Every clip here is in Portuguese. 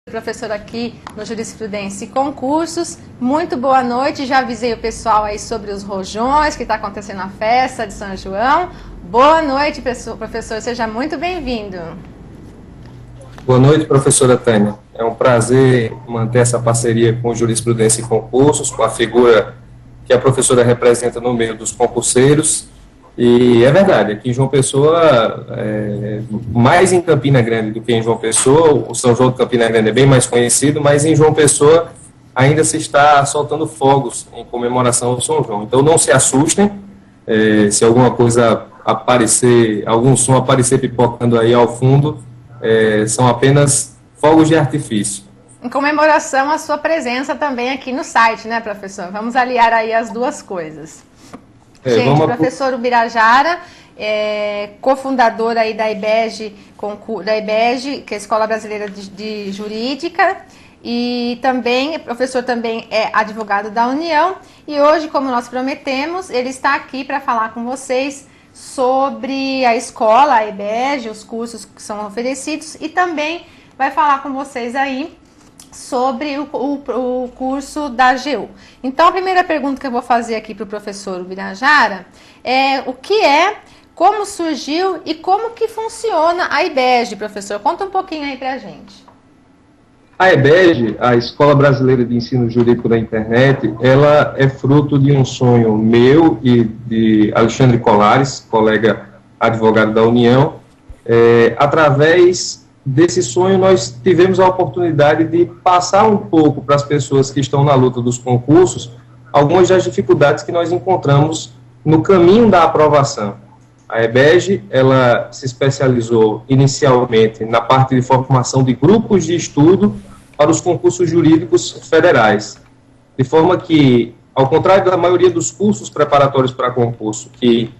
Professor aqui no Jurisprudência e Concursos. Muito boa noite, já avisei o pessoal aí sobre os rojões, que está acontecendo a festa de São João. Boa noite, professor, seja muito bem-vindo. Boa noite, professora Tânia. É um prazer manter essa parceria com Jurisprudência e Concursos, com a figura que a professora representa no meio dos concurseiros. E é verdade, aqui em João Pessoa, mais em Campina Grande do que em João Pessoa, o São João de Campina Grande é bem mais conhecido, mas em João Pessoa ainda se está soltando fogos em comemoração ao São João. Então não se assustem, se alguma coisa aparecer, algum som aparecer pipocando aí ao fundo, são apenas fogos de artifício. Em comemoração à sua presença também aqui no site, né, professor? Vamos aliar aí as duas coisas. Gente, professor Ubirajara, cofundador aí da IBEG, que é a Escola Brasileira de Jurídica, e também, professor também é advogado da União, e hoje, como nós prometemos, ele está aqui para falar com vocês sobre a escola, a IBEG, os cursos que são oferecidos, e também vai falar com vocês aí sobre o curso da AGU. Então, a primeira pergunta que eu vou fazer aqui para o professor Ubirajara é como surgiu e como que funciona a IBEG, professor? Conta um pouquinho aí para a gente. A IBEG, a Escola Brasileira de Ensino Jurídico da Internet, ela é fruto de um sonho meu e de Alexandre Colares, colega advogado da União. Através desse sonho, nós tivemos a oportunidade de passar um pouco para as pessoas que estão na luta dos concursos algumas das dificuldades que nós encontramos no caminho da aprovação. A IBEG, ela se especializou inicialmente na parte de formação de grupos de estudo para os concursos jurídicos federais, de forma que, ao contrário da maioria dos cursos preparatórios para concurso, que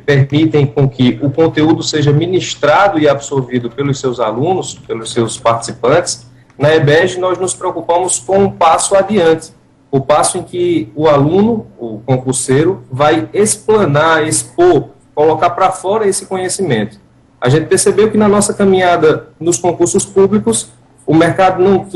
permitem com que o conteúdo seja ministrado e absorvido pelos seus alunos, pelos seus participantes, na IBEG nós nos preocupamos com um passo adiante, o passo em que o aluno, o concurseiro, vai explanar, expor, colocar para fora esse conhecimento. A gente percebeu que na nossa caminhada nos concursos públicos, o mercado não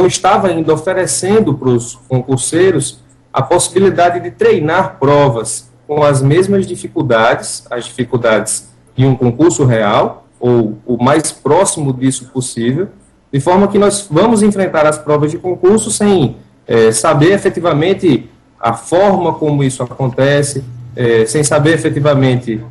estava ainda oferecendo para os concurseiros a possibilidade de treinar provas com as mesmas dificuldades, as dificuldades de um concurso real, ou o mais próximo disso possível, de forma que nós vamos enfrentar as provas de concurso sem saber efetivamente a forma como isso acontece, sem saber efetivamente,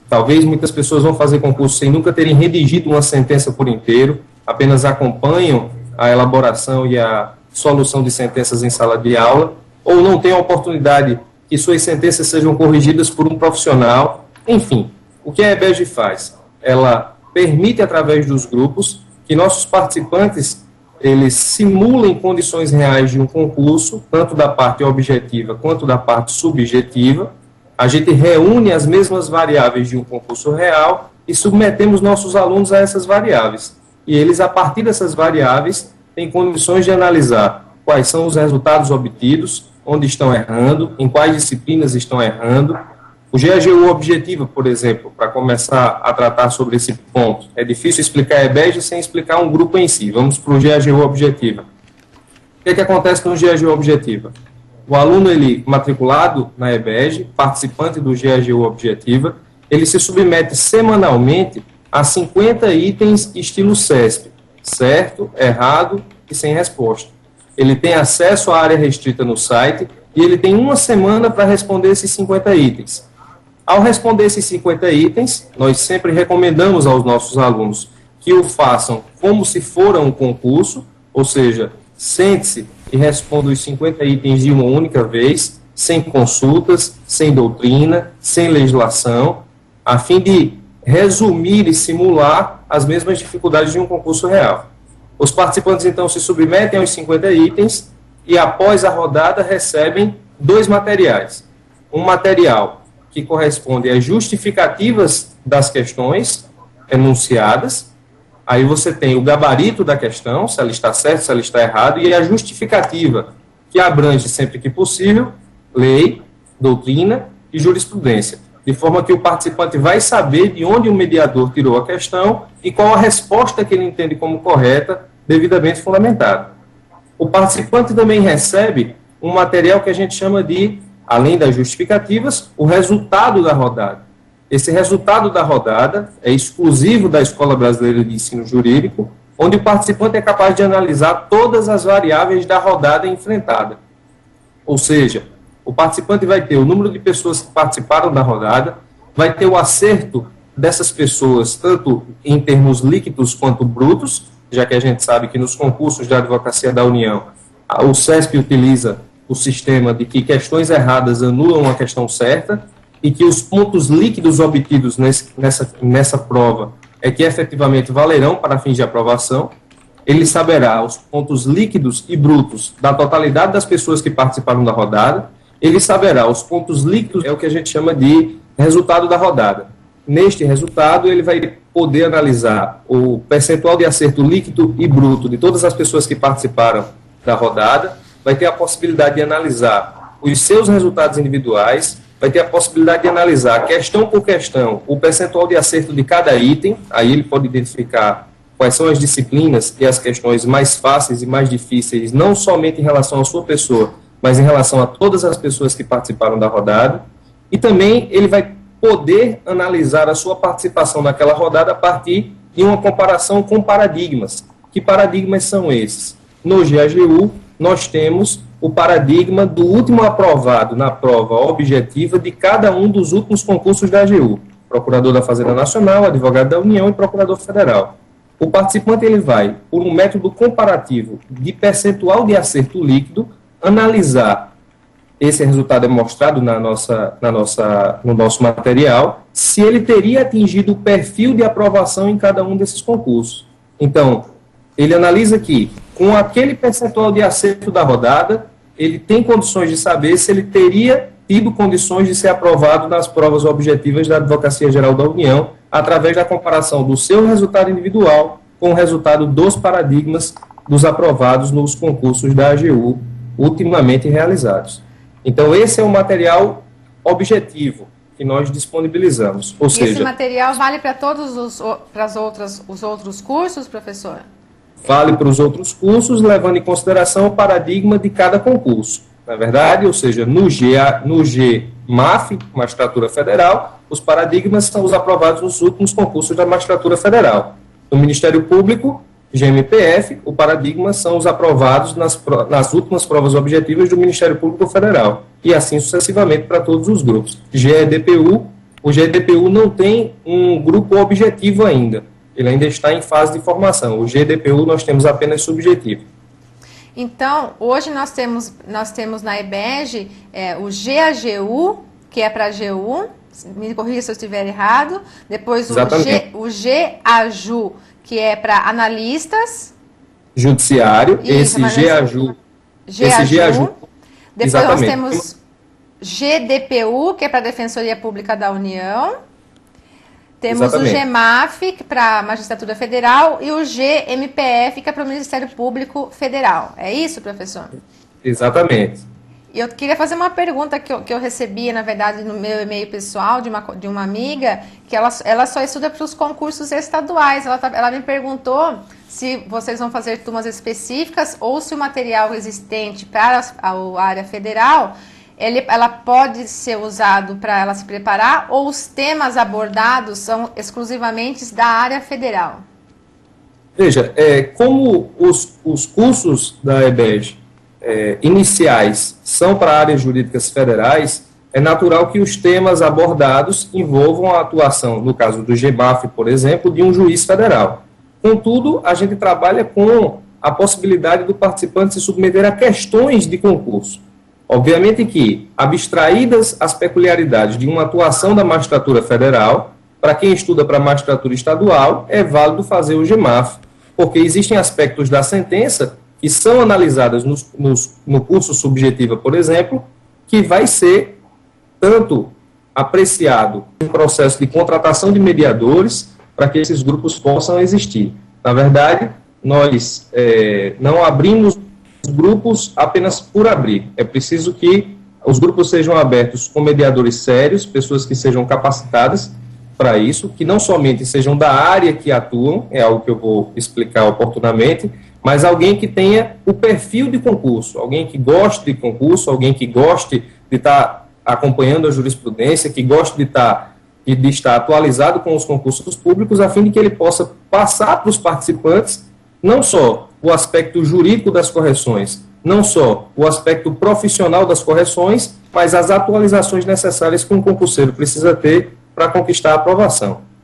talvez muitas pessoas vão fazer concurso sem nunca terem redigido uma sentença por inteiro, apenas acompanham a elaboração e a solução de sentenças em sala de aula, ou não tem a oportunidade que suas sentenças sejam corrigidas por um profissional. Enfim, o que a IBEG faz? Ela permite, através dos grupos, que nossos participantes eles simulem condições reais de um concurso, tanto da parte objetiva quanto da parte subjetiva. A gente reúne as mesmas variáveis de um concurso real e submetemos nossos alunos a essas variáveis. E eles, a partir dessas variáveis, têm condições de analisar quais são os resultados obtidos, onde estão errando, em quais disciplinas estão errando. O GAGU Objetiva, por exemplo, para começar a tratar sobre esse ponto, é difícil explicar a IBEG sem explicar um grupo em si. Vamos para o GAGU Objetiva. O que acontece no GAGU Objetiva? O aluno, ele matriculado na IBEG, participante do GAGU Objetiva, ele se submete semanalmente a 50 itens estilo CESP, certo, errado e sem resposta. Ele tem acesso à área restrita no site e ele tem uma semana para responder esses 50 itens. Ao responder esses 50 itens, nós sempre recomendamos aos nossos alunos que o façam como se for um concurso, ou seja, sente-se e responda os 50 itens de uma única vez, sem consultas, sem doutrina, sem legislação, a fim de resumir e simular as mesmas dificuldades de um concurso real. Os participantes, então, se submetem aos 50 itens e, após a rodada, recebem 2 materiais. Um material que corresponde às justificativas das questões enunciadas. Aí você tem o gabarito da questão, se ela está certa, se ela está errada, e a justificativa, que abrange, sempre que possível, lei, doutrina e jurisprudência. de forma que o participante vai saber de onde o mediador tirou a questão e qual a resposta que ele entende como correta, devidamente fundamentada. O participante também recebe um material que a gente chama de, além das justificativas, o resultado da rodada. Esse resultado da rodada é exclusivo da Escola Brasileira de Ensino Jurídico, onde o participante é capaz de analisar todas as variáveis da rodada enfrentada. Ou seja, o participante vai ter o número de pessoas que participaram da rodada, vai ter o acerto dessas pessoas, tanto em termos líquidos quanto brutos, já que a gente sabe que nos concursos de advocacia da União, o CESP utiliza o sistema de que questões erradas anulam a questão certa, e que os pontos líquidos obtidos nessa prova é que efetivamente valerão para fins de aprovação. Ele saberá os pontos líquidos e brutos da totalidade das pessoas que participaram da rodada. Ele saberá os pontos líquidos, é o que a gente chama de resultado da rodada. Neste resultado, ele vai poder analisar o percentual de acerto líquido e bruto de todas as pessoas que participaram da rodada, vai ter a possibilidade de analisar os seus resultados individuais, vai ter a possibilidade de analisar questão por questão o percentual de acerto de cada item, aí ele pode identificar quais são as disciplinas e as questões mais fáceis e mais difíceis, não somente em relação à sua pessoa, mas em relação a todas as pessoas que participaram da rodada, e também ele vai poder analisar a sua participação naquela rodada a partir de uma comparação com paradigmas. Que paradigmas são esses? No GAGU, nós temos o paradigma do último aprovado na prova objetiva de cada um dos últimos concursos da AGU, Procurador da Fazenda Nacional, Advogado da União e Procurador Federal. O participante ele vai, por um método comparativo de percentual de acerto líquido, analisar, esse resultado é mostrado no nosso material, se ele teria atingido o perfil de aprovação em cada um desses concursos. Então, ele analisa que, com aquele percentual de acerto da rodada, ele tem condições de saber se ele teria tido condições de ser aprovado nas provas objetivas da Advocacia Geral da União, através da comparação do seu resultado individual com o resultado dos paradigmas dos aprovados nos concursos da AGU, ultimamente realizados. Então, esse é o material objetivo que nós disponibilizamos. Ou seja, esse material vale para todos os outros cursos, professor? Vale para os outros cursos, levando em consideração o paradigma de cada concurso. Na é verdade, ou seja, no GMAF, Magistratura Federal, os paradigmas são os aprovados nos últimos concursos da Magistratura Federal. No Ministério Público, GMPF, o paradigma são os aprovados nas últimas provas objetivas do Ministério Público Federal. E assim sucessivamente para todos os grupos. GEDPU, o GEDPU não tem um grupo objetivo ainda. Ele ainda está em fase de formação. O GDPU nós temos apenas subjetivo. Então, hoje nós temos na EBEG o GAGU, que é para a AGU, me corrija se eu estiver errado. Depois o GAJU, que é para analistas. Judiciário. Isso, esse GAJU. Depois exatamente. Nós temos GDPU, que é para a Defensoria Pública da União. Temos exatamente. O GMAF, para a Magistratura Federal, e o GMPF, que é para o Ministério Público Federal. É isso, professor? Exatamente. E eu queria fazer uma pergunta que eu recebi, na verdade, no meu e-mail pessoal, de uma amiga, que ela só estuda para os concursos estaduais. Ela me perguntou se vocês vão fazer turmas específicas ou se o material existente para a área federal ela pode ser usado para ela se preparar, ou os temas abordados são exclusivamente da área federal? Veja, como os cursos da EBEG iniciais são para áreas jurídicas federais, é natural que os temas abordados envolvam a atuação, no caso do GMAF, por exemplo, de um juiz federal. Contudo, a gente trabalha com a possibilidade do participante se submeter a questões de concurso. Obviamente que, abstraídas as peculiaridades de uma atuação da magistratura federal, para quem estuda para a magistratura estadual, é válido fazer o GMAF, porque existem aspectos da sentença que são analisadas no curso subjetiva, por exemplo, que vai ser tanto apreciado no processo de contratação de mediadores para que esses grupos possam existir. Na verdade, nós não abrimos grupos apenas por abrir. É preciso que os grupos sejam abertos com mediadores sérios, pessoas que sejam capacitadas para isso, que não somente sejam da área que atuam, é algo que eu vou explicar oportunamente, mas alguém que tenha o perfil de concurso, alguém que goste de concurso, alguém que goste de estar acompanhando a jurisprudência, que goste de estar atualizado com os concursos públicos, a fim de que ele possa passar para os participantes não só o aspecto jurídico das correções, não só o aspecto profissional das correções, mas as atualizações necessárias que um concurseiro precisa ter para conquistar a aprovação.